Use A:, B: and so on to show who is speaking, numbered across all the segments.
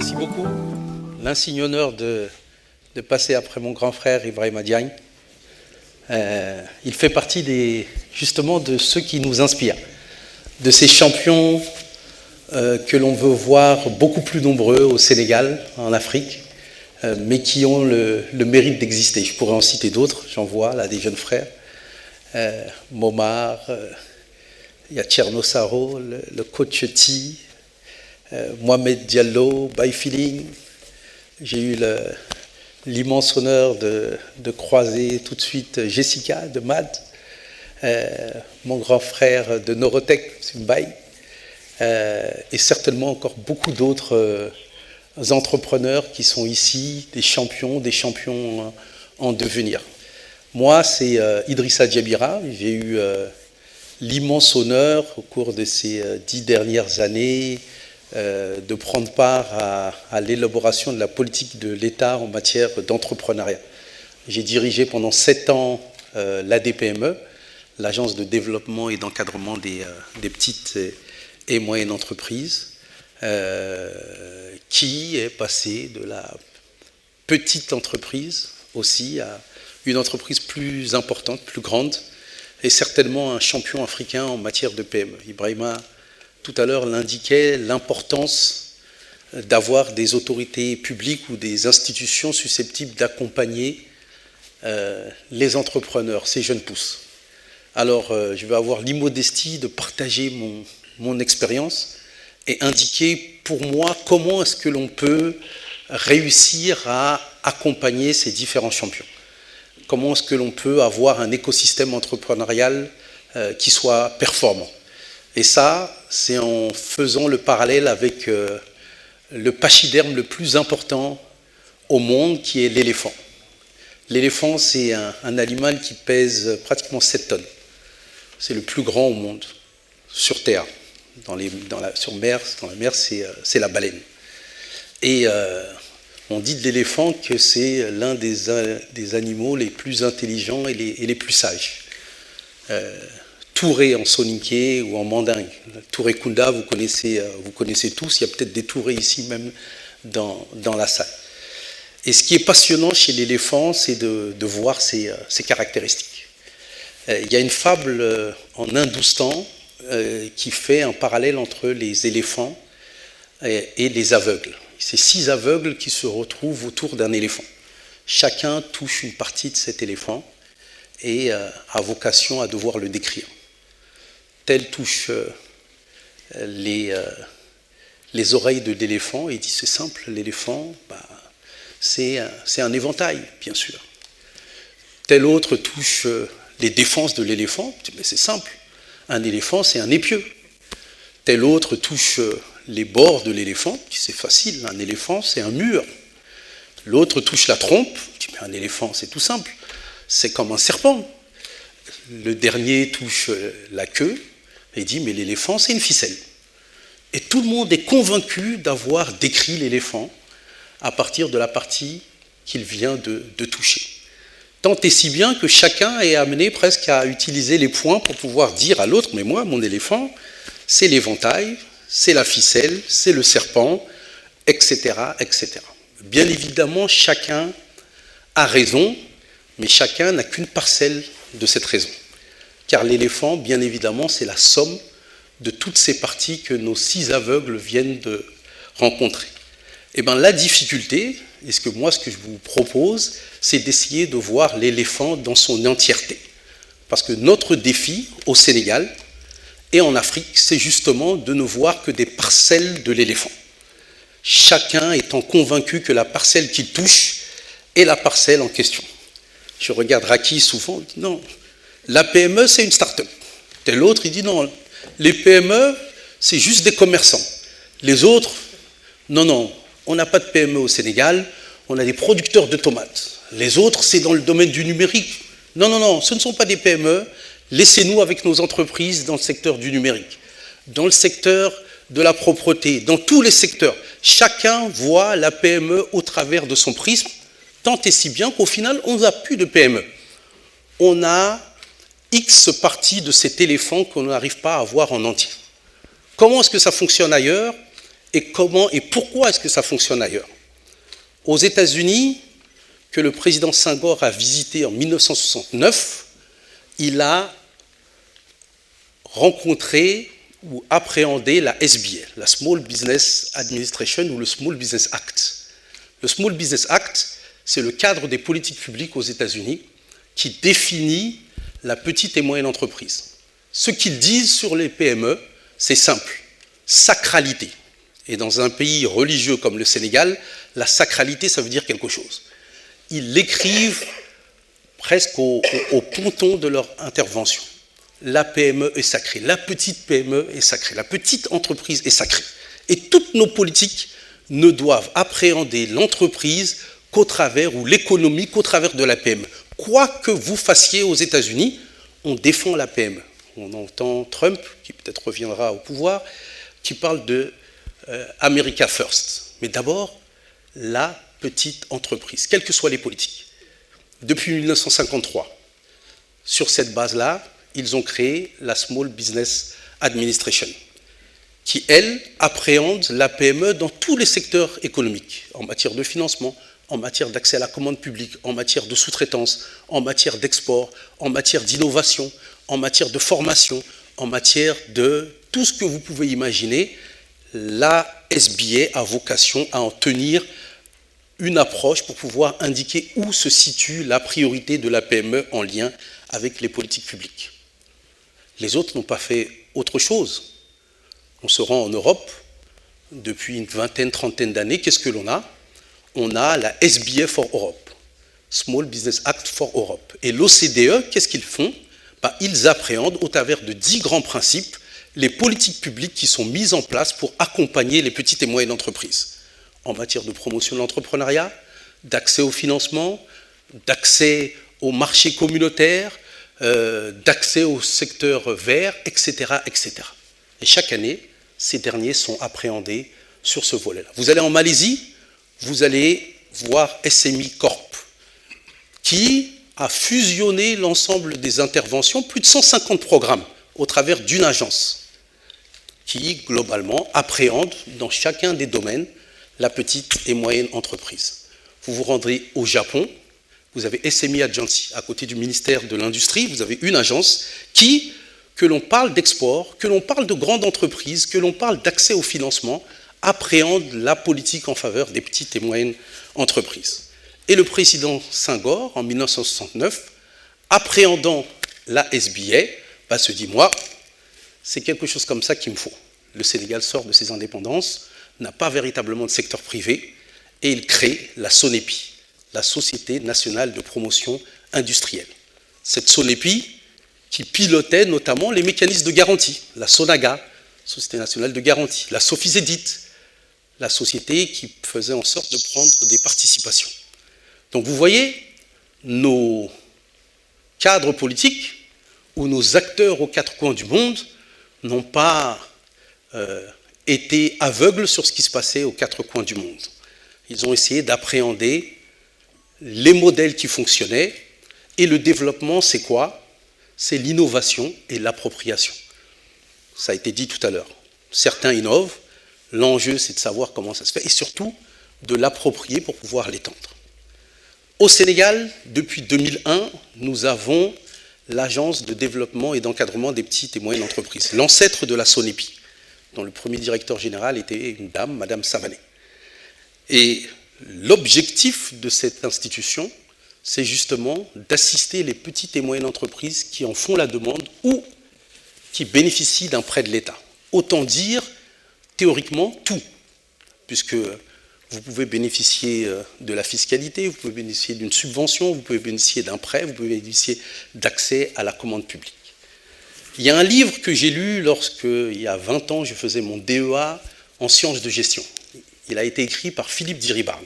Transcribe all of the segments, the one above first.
A: Merci beaucoup. L'insigne honneur de passer après mon grand frère Ibrahima Diagne. Il fait partie justement de ceux qui nous inspirent, de ces champions que l'on veut voir beaucoup plus nombreux au Sénégal, en Afrique, mais qui ont le mérite d'exister. Je pourrais en citer d'autres, j'en vois là des jeunes frères. Momar, il y a Tcherno Saro, le coach Ti, Mohamed Diallo, Baye Feeling. J'ai eu l'immense honneur de croiser tout de suite Jessica de MAD, mon grand frère de Norotech, Mbaye, et certainement encore beaucoup d'autres entrepreneurs qui sont ici, des champions en devenir. Moi, c'est Idrissa Djabira. J'ai eu l'immense honneur au cours de ces 10 dernières années de prendre part à l'élaboration de la politique de l'État en matière d'entrepreneuriat. J'ai dirigé pendant 7 ans l'ADPME, l'Agence de développement et d'encadrement des petites et moyennes entreprises, qui est passée de la petite entreprise aussi à une entreprise plus importante, plus grande, et certainement un champion africain en matière de PME. Ibrahima, tout à l'heure, l'indiquait, l'importance d'avoir des autorités publiques ou des institutions susceptibles d'accompagner les entrepreneurs, ces jeunes pousses. Alors, je vais avoir l'immodestie de partager mon expérience et indiquer pour moi comment est-ce que l'on peut réussir à accompagner ces différents champions. Comment est-ce que l'on peut avoir un écosystème entrepreneurial qui soit performant. Et ça, c'est en faisant le parallèle avec le pachyderme le plus important au monde, qui est l'éléphant. L'éléphant, c'est un animal qui pèse pratiquement 7 tonnes. C'est le plus grand au monde, sur Terre. Dans la mer, c'est la baleine. Et on dit de l'éléphant que c'est l'un des animaux les plus intelligents et les plus sages. Touré en soninké ou en mandingue. Touré Kunda, vous connaissez tous. Il y a peut-être des Tourés ici même dans la salle. Et ce qui est passionnant chez l'éléphant, c'est de voir ses caractéristiques. Il y a une fable en Hindoustan qui fait un parallèle entre les éléphants et les aveugles. C'est 6 aveugles qui se retrouvent autour d'un éléphant. Chacun touche une partie de cet éléphant et a vocation à devoir le décrire. Tel touche les oreilles de l'éléphant et dit c'est simple, l'éléphant, c'est un éventail, bien sûr. Tel autre touche les défenses de l'éléphant, mais c'est simple, un éléphant c'est un épieu. Tel autre touche les bords de l'éléphant, c'est facile, un éléphant c'est un mur. L'autre touche la trompe, mais un éléphant c'est tout simple, c'est comme un serpent. Le dernier touche la queue et dit mais l'éléphant c'est une ficelle. Et tout le monde est convaincu d'avoir décrit l'éléphant à partir de la partie qu'il vient de toucher. Tant et si bien que chacun est amené presque à utiliser les poings pour pouvoir dire à l'autre mais moi mon éléphant c'est l'éventail, c'est la ficelle, c'est le serpent, etc., etc. Bien évidemment, chacun a raison, mais chacun n'a qu'une parcelle de cette raison. Car l'éléphant, bien évidemment, c'est la somme de toutes ces parties que nos 6 aveugles viennent de rencontrer. Et bien, la difficulté, et ce que je vous propose, c'est d'essayer de voir l'éléphant dans son entièreté. Parce que notre défi au Sénégal et en Afrique, c'est justement de ne voir que des parcelles de l'éléphant. Chacun étant convaincu que la parcelle qu'il touche est la parcelle en question. Je regarde Raki souvent, il dit non, la PME c'est une start-up. Tel autre, il dit non, les PME c'est juste des commerçants. Les autres, non, on n'a pas de PME au Sénégal, on a des producteurs de tomates. Les autres c'est dans le domaine du numérique. Non, ce ne sont pas des PME. Laissez-nous avec nos entreprises dans le secteur du numérique, dans le secteur de la propreté, dans tous les secteurs. Chacun voit la PME au travers de son prisme, tant et si bien qu'au final, on n'a plus de PME. On a X parties de cet éléphant qu'on n'arrive pas à voir en entier. Comment est-ce que ça fonctionne ailleurs? et comment et pourquoi est-ce que ça fonctionne ailleurs. Aux États-Unis, que le président Senghor a visité en 1969, il a rencontré ou appréhendé la SBA, la Small Business Administration ou le Small Business Act. Le Small Business Act, c'est le cadre des politiques publiques aux États-Unis qui définit la petite et moyenne entreprise. Ce qu'ils disent sur les PME, c'est simple, sacralité. Et dans un pays religieux comme le Sénégal, la sacralité, ça veut dire quelque chose. Ils l'écrivent presque au ponton de leur intervention. La PME est sacrée, la petite PME est sacrée, la petite entreprise est sacrée. Et toutes nos politiques ne doivent appréhender l'entreprise qu'au travers, ou l'économie qu'au travers de la PME. Quoi que vous fassiez aux États-Unis, on défend la PME. On entend Trump, qui peut-être reviendra au pouvoir, qui parle de America First. Mais d'abord, la petite entreprise, quelles que soient les politiques. Depuis 1953, sur cette base-là, ils ont créé la Small Business Administration, qui, elle, appréhende la PME dans tous les secteurs économiques, en matière de financement, en matière d'accès à la commande publique, en matière de sous-traitance, en matière d'export, en matière d'innovation, en matière de formation, en matière de tout ce que vous pouvez imaginer. La SBA a vocation à en tenir une approche pour pouvoir indiquer où se situe la priorité de la PME en lien avec les politiques publiques. Les autres n'ont pas fait autre chose. On se rend en Europe depuis une vingtaine, trentaine d'années. Qu'est-ce que l'on a? On a la SBA for Europe, Small Business Act for Europe. Et l'OCDE, qu'est-ce qu'ils font? Ils appréhendent au travers de 10 grands principes les politiques publiques qui sont mises en place pour accompagner les petites et moyennes entreprises en matière de promotion de l'entrepreneuriat, d'accès au financement, d'accès au marché communautaire, d'accès au secteur vert, etc., etc. Et chaque année, ces derniers sont appréhendés sur ce volet-là. Vous allez en Malaisie, vous allez voir SMI Corp, qui a fusionné l'ensemble des interventions, plus de 150 programmes, au travers d'une agence, qui, globalement, appréhende dans chacun des domaines la petite et moyenne entreprise. Vous vous rendrez au Japon, vous avez SMI Agency, à côté du ministère de l'Industrie, vous avez une agence qui, que l'on parle d'export, que l'on parle de grandes entreprises, que l'on parle d'accès au financement, appréhende la politique en faveur des petites et moyennes entreprises. Et le président Senghor, en 1969, appréhendant la SBA, se dit, moi, c'est quelque chose comme ça qu'il me faut. Le Sénégal sort de ses indépendances, n'a pas véritablement de secteur privé, et il crée la SONEPI, la Société nationale de promotion industrielle. Cette SONEPI qui pilotait notamment les mécanismes de garantie, la SONAGA, Société nationale de garantie, la Sofizedit, la société qui faisait en sorte de prendre des participations. Donc vous voyez, nos cadres politiques ou nos acteurs aux quatre coins du monde n'ont pas été aveugles sur ce qui se passait aux quatre coins du monde. Ils ont essayé d'appréhender les modèles qui fonctionnaient, et le développement, c'est quoi? C'est l'innovation et l'appropriation. Ça a été dit tout à l'heure. Certains innovent, l'enjeu c'est de savoir comment ça se fait, et surtout de l'approprier pour pouvoir l'étendre. Au Sénégal, depuis 2001, nous avons l'Agence de développement et d'encadrement des petites et moyennes entreprises, l'ancêtre de la SONEPI, dont le premier directeur général était une dame, Madame Savané. Et l'objectif de cette institution, c'est justement d'assister les petites et moyennes entreprises qui en font la demande ou qui bénéficient d'un prêt de l'État. Autant dire, théoriquement, tout, puisque vous pouvez bénéficier de la fiscalité, vous pouvez bénéficier d'une subvention, vous pouvez bénéficier d'un prêt, vous pouvez bénéficier d'accès à la commande publique. Il y a un livre que j'ai lu lorsque, il y a 20 ans, je faisais mon DEA en sciences de gestion. Il a été écrit par Philippe Diribarne.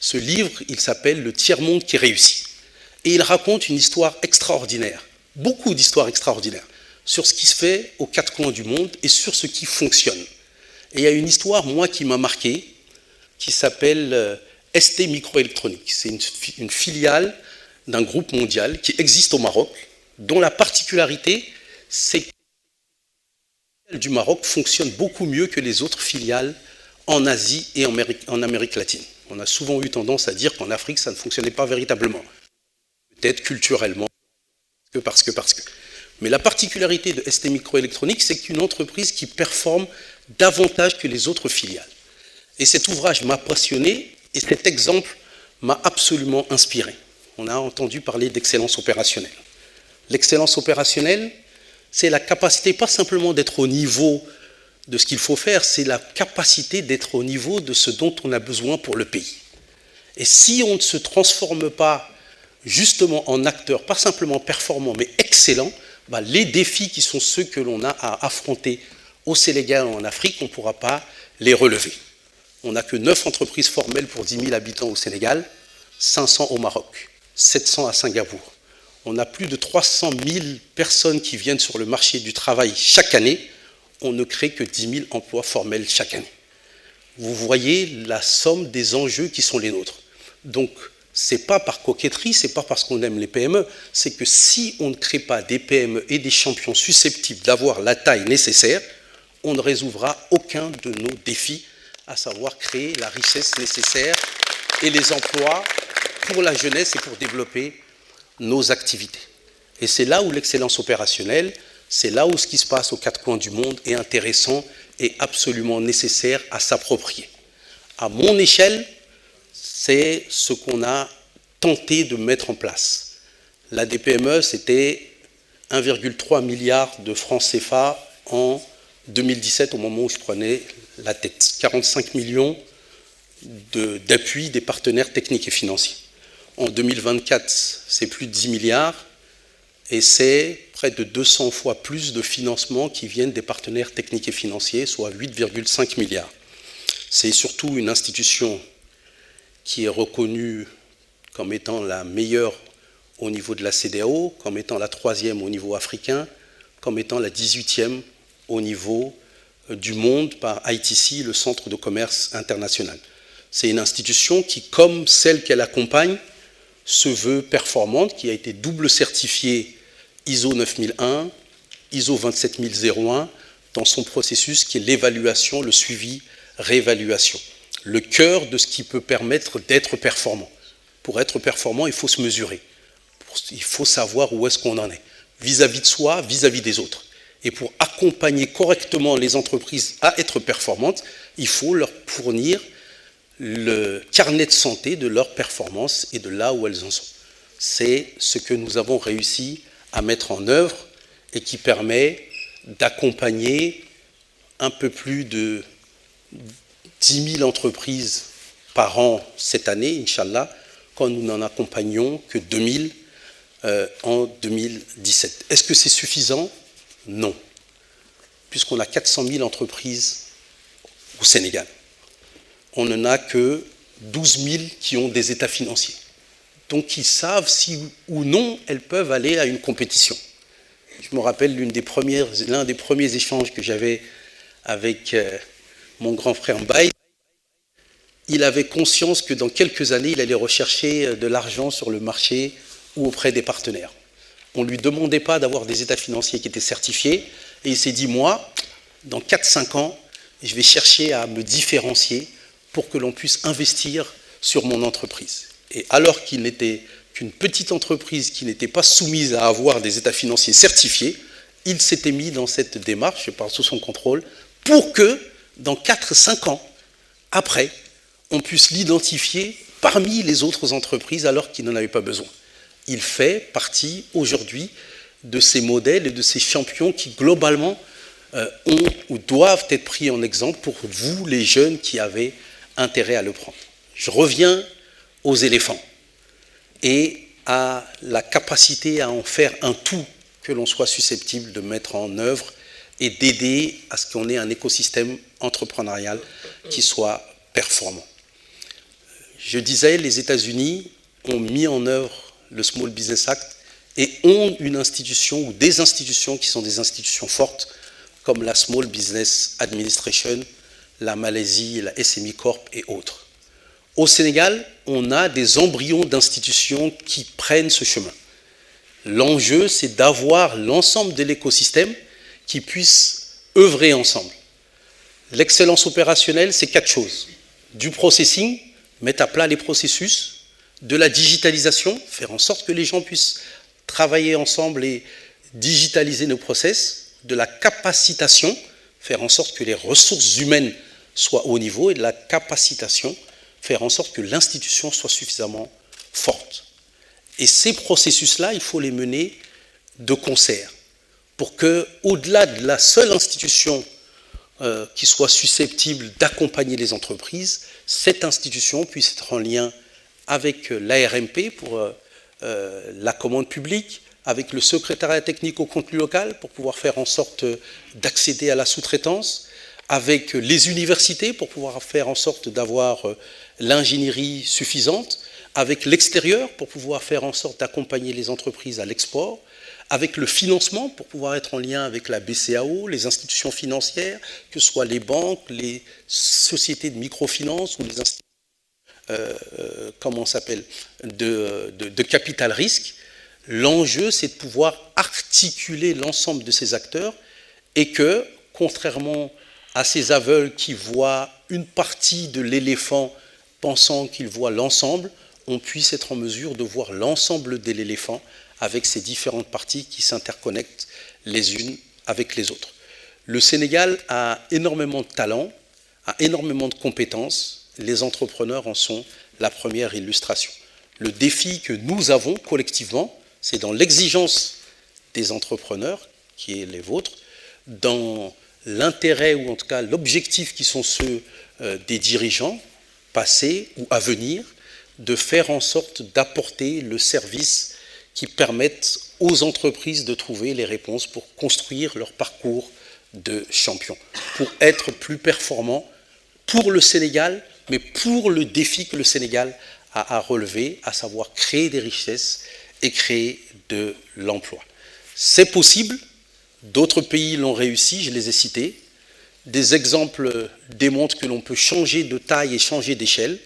A: Ce livre, il s'appelle « Le tiers-monde qui réussit ». Et il raconte une histoire extraordinaire, beaucoup d'histoires extraordinaires, sur ce qui se fait aux quatre coins du monde et sur ce qui fonctionne. Et il y a une histoire, moi, qui m'a marqué, qui s'appelle ST Microélectronique. C'est une filiale d'un groupe mondial qui existe au Maroc, dont la particularité, c'est que la filiale du Maroc fonctionne beaucoup mieux que les autres filiales en Asie et en Amérique latine. On a souvent eu tendance à dire qu'en Afrique, ça ne fonctionnait pas véritablement. Peut-être culturellement, parce que. Mais la particularité de ST Microélectronique, c'est qu'une entreprise qui performe davantage que les autres filiales. Et cet ouvrage m'a passionné et cet exemple m'a absolument inspiré. On a entendu parler d'excellence opérationnelle. L'excellence opérationnelle, c'est la capacité pas simplement d'être au niveau de ce qu'il faut faire, c'est la capacité d'être au niveau de ce dont on a besoin pour le pays. Et si on ne se transforme pas justement en acteur, pas simplement performant, mais excellent, les défis qui sont ceux que l'on a à affronter au Sénégal ou en Afrique, on ne pourra pas les relever. On n'a que 9 entreprises formelles pour 10 000 habitants au Sénégal, 500 au Maroc, 700 à Singapour. On a plus de 300 000 personnes qui viennent sur le marché du travail chaque année. On ne crée que 10 000 emplois formels chaque année. Vous voyez la somme des enjeux qui sont les nôtres. Donc, ce n'est pas par coquetterie, ce n'est pas parce qu'on aime les PME, c'est que si on ne crée pas des PME et des champions susceptibles d'avoir la taille nécessaire, on ne résoudra aucun de nos défis, à savoir créer la richesse nécessaire et les emplois pour la jeunesse et pour développer nos activités. Et c'est là où l'excellence opérationnelle, c'est là où ce qui se passe aux 4 coins du monde est intéressant et absolument nécessaire à s'approprier. À mon échelle, c'est ce qu'on a tenté de mettre en place. La DPME, c'était 1,3 milliard de francs CFA en 2017, au moment où je prenais la tête. 45 millions d'appui des partenaires techniques et financiers. En 2024, c'est plus de 10 milliards et c'est près de 200 fois plus de financements qui viennent des partenaires techniques et financiers, soit 8,5 milliards. C'est surtout une institution qui est reconnue comme étant la meilleure au niveau de la CEDEAO, comme étant la 3e au niveau africain, comme étant la 18e au niveau du monde par ITC, le Centre de commerce international. C'est une institution qui, comme celle qu'elle accompagne, se veut performante, qui a été double certifiée ISO 9001, ISO 27001, dans son processus qui est l'évaluation, le suivi, réévaluation. Le cœur de ce qui peut permettre d'être performant. Pour être performant, il faut se mesurer. Il faut savoir où est-ce qu'on en est, vis-à-vis de soi, vis-à-vis des autres. Et pour accompagner correctement les entreprises à être performantes, il faut leur fournir le carnet de santé de leur performance et de là où elles en sont. C'est ce que nous avons réussi à mettre en œuvre et qui permet d'accompagner un peu plus de 10 000 entreprises par an cette année, Inch'Allah, quand nous n'en accompagnons que 2 000 en 2017. Est-ce que c'est suffisant? Non, puisqu'on a 400 000 entreprises au Sénégal. On n'en a que 12 000 qui ont des états financiers. Donc ils savent si ou non elles peuvent aller à une compétition. Je me rappelle l'un des premiers échanges que j'avais avec mon grand frère Mbaye. Il avait conscience que dans quelques années, il allait rechercher de l'argent sur le marché ou auprès des partenaires. On ne lui demandait pas d'avoir des états financiers qui étaient certifiés. Et il s'est dit, moi, dans 4-5 ans, je vais chercher à me différencier pour que l'on puisse investir sur mon entreprise. Et alors qu'il n'était qu'une petite entreprise qui n'était pas soumise à avoir des états financiers certifiés, il s'était mis dans cette démarche, je parle sous son contrôle, pour que, dans 4-5 ans, après, on puisse l'identifier parmi les autres entreprises alors qu'il n'en avait pas besoin. Il fait partie aujourd'hui de ces modèles et de ces champions qui, globalement, ont ou doivent être pris en exemple pour vous, les jeunes qui avez intérêt à le prendre. Je reviens aux éléphants et à la capacité à en faire un tout que l'on soit susceptible de mettre en œuvre et d'aider à ce qu'on ait un écosystème entrepreneurial qui soit performant. Je disais, les États-Unis ont mis en œuvre le Small Business Act et ont une institution ou des institutions qui sont des institutions fortes comme la Small Business Administration, la Malaisie, la SME Corp et autres. Au Sénégal, on a des embryons d'institutions qui prennent ce chemin. L'enjeu, c'est d'avoir l'ensemble de l'écosystème qui puisse œuvrer ensemble. L'excellence opérationnelle, c'est 4 choses. Du processing, mettre à plat les processus, de la digitalisation, faire en sorte que les gens puissent travailler ensemble et digitaliser nos process, de la capacitation, faire en sorte que les ressources humaines soient au niveau, et de la capacitation, faire en sorte que l'institution soit suffisamment forte. Et ces processus-là, il faut les mener de concert, pour que, au-delà de la seule institution qui soit susceptible d'accompagner les entreprises, cette institution puisse être en lien avec l'ARMP pour la commande publique, avec le secrétariat technique au contenu local pour pouvoir faire en sorte d'accéder à la sous-traitance, avec les universités pour pouvoir faire en sorte d'avoir l'ingénierie suffisante, avec l'extérieur pour pouvoir faire en sorte d'accompagner les entreprises à l'export, avec le financement pour pouvoir être en lien avec la BCAO, les institutions financières, que ce soit les banques, les sociétés de microfinance ou les institutions de capital risque. L'enjeu, c'est de pouvoir articuler l'ensemble de ces acteurs et que, contrairement à ces aveugles qui voient une partie de l'éléphant pensant qu'ils voient l'ensemble, on puisse être en mesure de voir l'ensemble de l'éléphant avec ces différentes parties qui s'interconnectent les unes avec les autres. Le Sénégal a énormément de talent, a énormément de compétences. Les entrepreneurs en sont la première illustration. Le défi que nous avons collectivement, c'est dans l'exigence des entrepreneurs, qui est les vôtres, dans l'intérêt ou en tout cas l'objectif qui sont ceux des dirigeants, passés ou à venir, de faire en sorte d'apporter le service qui permette aux entreprises de trouver les réponses pour construire leur parcours de champion, pour être plus performants pour le Sénégal, mais pour le défi que le Sénégal a à relever, à savoir créer des richesses et créer de l'emploi. C'est possible, d'autres pays l'ont réussi, je les ai cités. Des exemples démontrent que l'on peut changer de taille et changer d'échelle,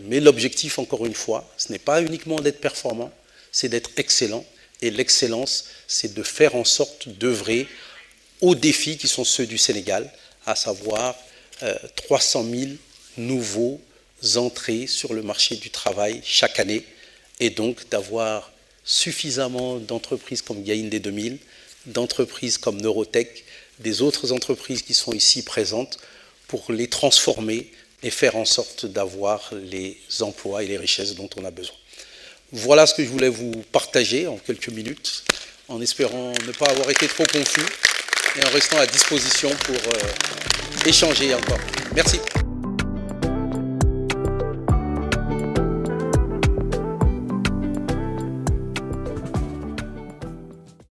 A: mais l'objectif, encore une fois, ce n'est pas uniquement d'être performant, c'est d'être excellent, et l'excellence, c'est de faire en sorte d'œuvrer aux défis qui sont ceux du Sénégal, à savoir 300 000 nouveaux entrées sur le marché du travail chaque année, et donc d'avoir suffisamment d'entreprises comme Yaoundé 2000, d'entreprises comme Neurotech, des autres entreprises qui sont ici présentes, pour les transformer et faire en sorte d'avoir les emplois et les richesses dont on a besoin. Voilà ce que je voulais vous partager en quelques minutes, en espérant ne pas avoir été trop confus et en restant à disposition pour échanger encore. Merci.